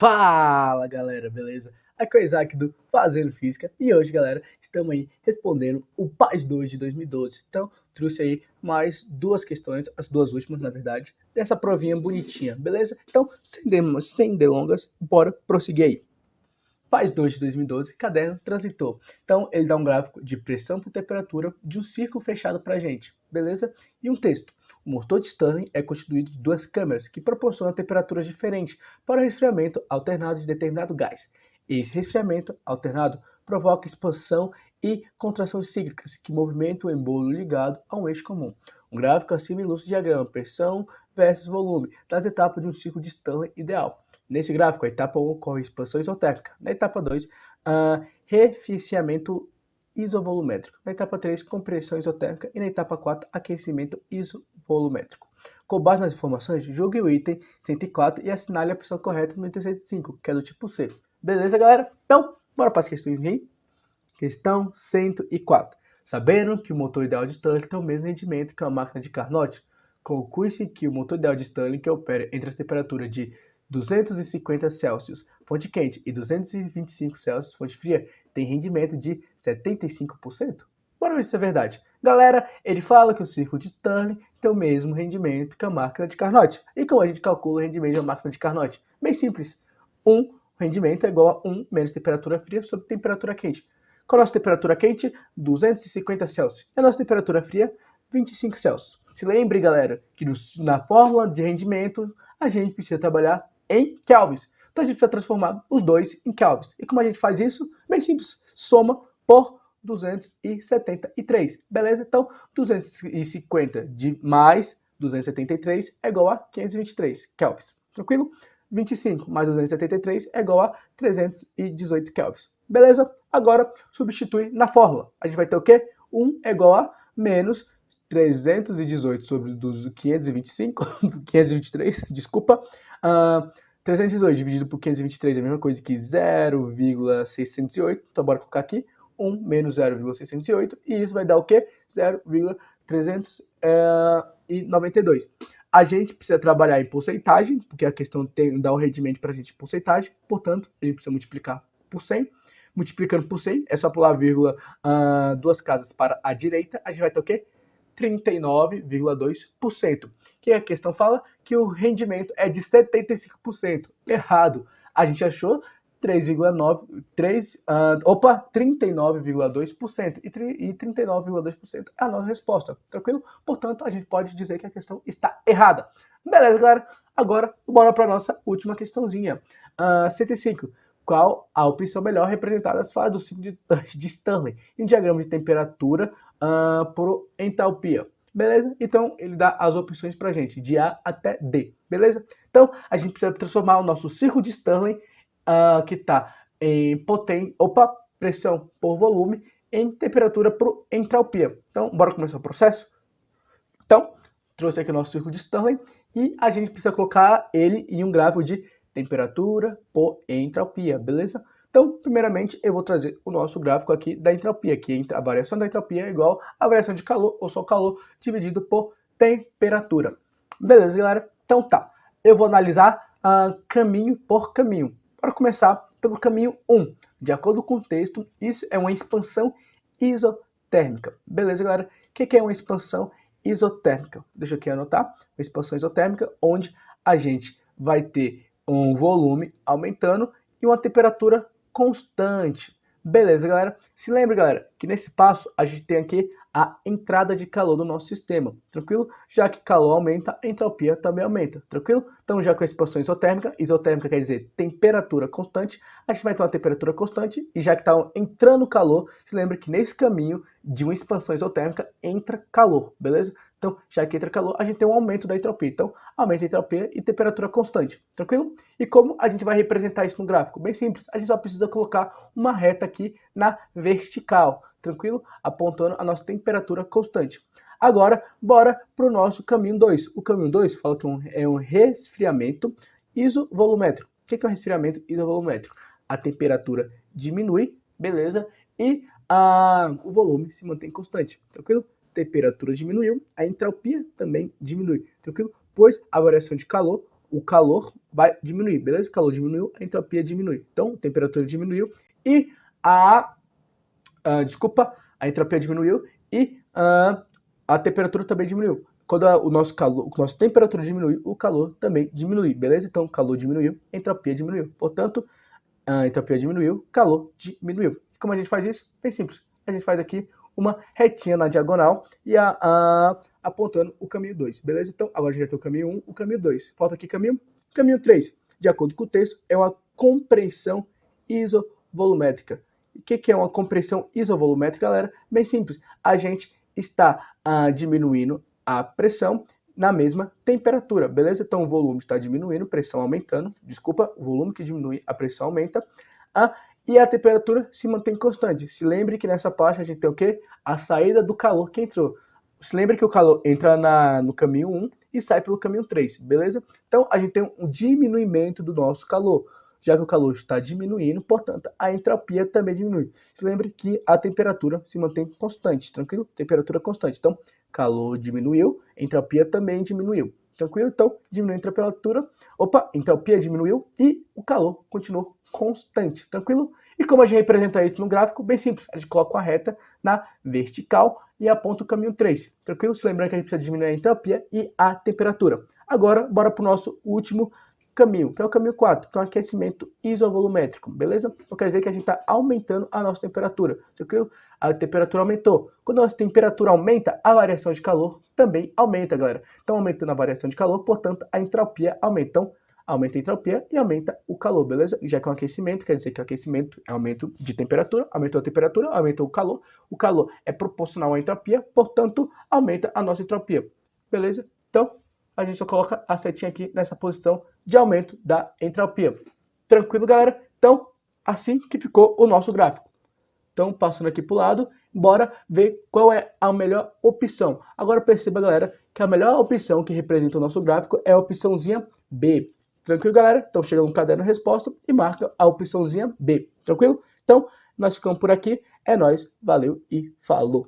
Fala galera, beleza? Aqui é o Isaac do Fazendo Física e hoje, galera, estamos aí respondendo o PAS 2 de 2012. Então, trouxe aí mais duas questões, as duas últimas, na verdade, dessa provinha bonitinha, beleza? Então, sem delongas, bora prosseguir aí. PAS 2 de 2012, caderno transitor. Então, ele dá um gráfico de pressão por temperatura de um círculo fechado para a gente, beleza? E um texto. O motor de Stirling é constituído de duas câmeras que proporcionam temperaturas diferentes para o resfriamento alternado de determinado gás. Esse resfriamento alternado provoca expansão e contração cíclicas, que movimentam o embolo ligado a um eixo comum. Um gráfico acima ilustra o diagrama pressão versus volume das etapas de um ciclo de Stirling ideal. Nesse gráfico, a etapa 1 ocorre expansão isotérmica. Na etapa 2, arrefecimento isovolumétrico. Na etapa 3, compressão isotérmica. E na etapa 4, aquecimento isovolumétrico. Com base nas informações, julgue o item 104 e assinale a pressão correta no item 105, que é do tipo C. Beleza, galera? Então, bora para as questões aí. Questão 104. Sabendo que o motor ideal de Stirling tem o mesmo rendimento que uma máquina de Carnot, conclui-se que o motor ideal de Stirling, que opera entre as temperaturas de 250 Celsius, fonte quente, e 225 Celsius, fonte fria, tem rendimento de 75%? Bora ver se isso é verdade. Galera, ele fala que o círculo de Stirling tem o mesmo rendimento que a máquina de Carnot. E como a gente calcula o rendimento da máquina de Carnot? Bem simples. Rendimento é igual a 1 menos temperatura fria sobre temperatura quente. Qual a nossa temperatura quente? 250 Celsius. E a nossa temperatura fria? 25 Celsius. Se lembre, galera, que na fórmula de rendimento a gente precisa trabalhar em kelvins. Então a gente vai transformar os dois em kelvins. E como a gente faz isso? Bem simples. Soma por 273. Beleza? Então 250 de mais 273 é igual a 523 kelvins. Tranquilo? 25 mais 273 é igual a 318 kelvins. Beleza? Agora substitui na fórmula. A gente vai ter o quê? 1 é igual a menos 318 sobre 525, 523, desculpa. 318 dividido por 523 é a mesma coisa que 0,608. Então bora colocar aqui 1 menos 0,608 e isso vai dar o quê? 0,392. A gente precisa trabalhar em porcentagem, porque a questão dá o rendimento para a gente em porcentagem, portanto, a gente precisa multiplicar por 100. Multiplicando por 100, é só pular a vírgula duas casas para a direita, a gente vai ter o quê? 39,2%. Que a questão fala que o rendimento é de 75%. Errado. A gente achou 39,2% e 39,2% é a nossa resposta, tranquilo? Portanto, a gente pode dizer que a questão está errada. Beleza, galera? Agora, bora para a nossa última questãozinha. 105. Qual a opção melhor representada nas fases do ciclo de Stirling em um diagrama de temperatura por entalpia? Beleza? Então, ele dá as opções para a gente, de A até D. Beleza? Então, a gente precisa transformar o nosso ciclo de Stirling que está em pressão por volume, em temperatura por entalpia. Então, bora começar o processo? Então, trouxe aqui o nosso círculo de Stirling e a gente precisa colocar ele em um gráfico de temperatura por entalpia, beleza? Então, primeiramente, eu vou trazer o nosso gráfico aqui da entalpia, que a variação da entalpia é igual à variação de calor, ou só calor, dividido por temperatura. Beleza, galera? Então tá, eu vou analisar caminho por caminho. Para começar pelo caminho 1, de acordo com o texto, isso é uma expansão isotérmica. Beleza, galera? O que é uma expansão isotérmica? Deixa eu aqui anotar. Uma expansão isotérmica, onde a gente vai ter um volume aumentando e uma temperatura constante. Beleza, galera? Se lembra, galera, que nesse passo a gente tem aqui a entrada de calor do nosso sistema, tranquilo? Já que calor aumenta, a entropia também aumenta, tranquilo? Então, já com a expansão isotérmica quer dizer temperatura constante, a gente vai ter uma temperatura constante, e já que está entrando calor, se lembra que nesse caminho de uma expansão isotérmica entra calor, beleza? Então, já que entra calor, a gente tem um aumento da entropia. Então, aumenta a entropia e temperatura constante, tranquilo? E como a gente vai representar isso no gráfico? Bem simples, a gente só precisa colocar uma reta aqui na vertical, tranquilo? Apontando a nossa temperatura constante. Agora, bora para o nosso caminho 2. O caminho 2 fala que é um resfriamento isovolumétrico. O que é um resfriamento isovolumétrico? A temperatura diminui, beleza? E o volume se mantém constante, tranquilo? Temperatura diminuiu, a entropia também diminui, tranquilo? Pois a variação de calor o calor vai diminuir, beleza? O calor diminuiu, a entropia diminui. Então, a temperatura diminuiu e a entropia diminuiu e a temperatura também diminuiu. Quando a nossa temperatura diminui, o calor também diminui, beleza? Então, o calor diminuiu, a entropia diminuiu. Portanto, a entropia diminuiu, o calor diminuiu. Como a gente faz isso? Bem simples. A gente faz aqui uma retinha na diagonal e apontando o caminho 2, beleza? Então, agora a gente já tem o caminho 1, o caminho 2. Falta aqui caminho 3. De acordo com o texto, é uma compressão isovolumétrica. O que é uma compressão isovolumétrica, galera? Bem simples. A gente está diminuindo a pressão na mesma temperatura, beleza? Então o volume está diminuindo, pressão aumentando. Desculpa, o volume que diminui, a pressão aumenta. E a temperatura se mantém constante. Se lembre que nessa parte a gente tem o quê? A saída do calor que entrou. Se lembre que o calor entra no caminho 1 e sai pelo caminho 3, beleza? Então a gente tem um diminuimento do nosso calor. Já que o calor está diminuindo, portanto, a entropia também diminui. Se lembre que a temperatura se mantém constante, tranquilo? Temperatura constante. Então, calor diminuiu, entropia também diminuiu. Tranquilo? Então, diminui a temperatura, entropia diminuiu e o calor continuou constante. Tranquilo? E como a gente representa isso no gráfico? Bem simples. A gente coloca uma reta na vertical e aponta o caminho 3. Tranquilo? Se lembrando que a gente precisa diminuir a entropia e a temperatura. Agora, bora para o nosso último caminho, que é o caminho 4, que é o aquecimento isovolumétrico, beleza? Então quer dizer que a gente está aumentando a nossa temperatura, tranquilo? A temperatura aumentou. Quando a nossa temperatura aumenta, a variação de calor também aumenta, galera. Então, aumentando a variação de calor, portanto, a entropia aumenta. Então, aumenta a entropia e aumenta o calor, beleza? Já que é um aquecimento, quer dizer que o aquecimento é aumento de temperatura, aumentou a temperatura, aumenta o calor é proporcional à entropia, portanto, aumenta a nossa entropia, beleza? Então, a gente só coloca a setinha aqui nessa posição de aumento da entropia. Tranquilo, galera? Então, assim que ficou o nosso gráfico. Então, passando aqui para o lado, bora ver qual é a melhor opção. Agora perceba, galera, que a melhor opção que representa o nosso gráfico é a opçãozinha B. Tranquilo, galera? Então, chega no caderno resposta e marca a opçãozinha B. Tranquilo? Então, nós ficamos por aqui. É nóis, valeu e falou!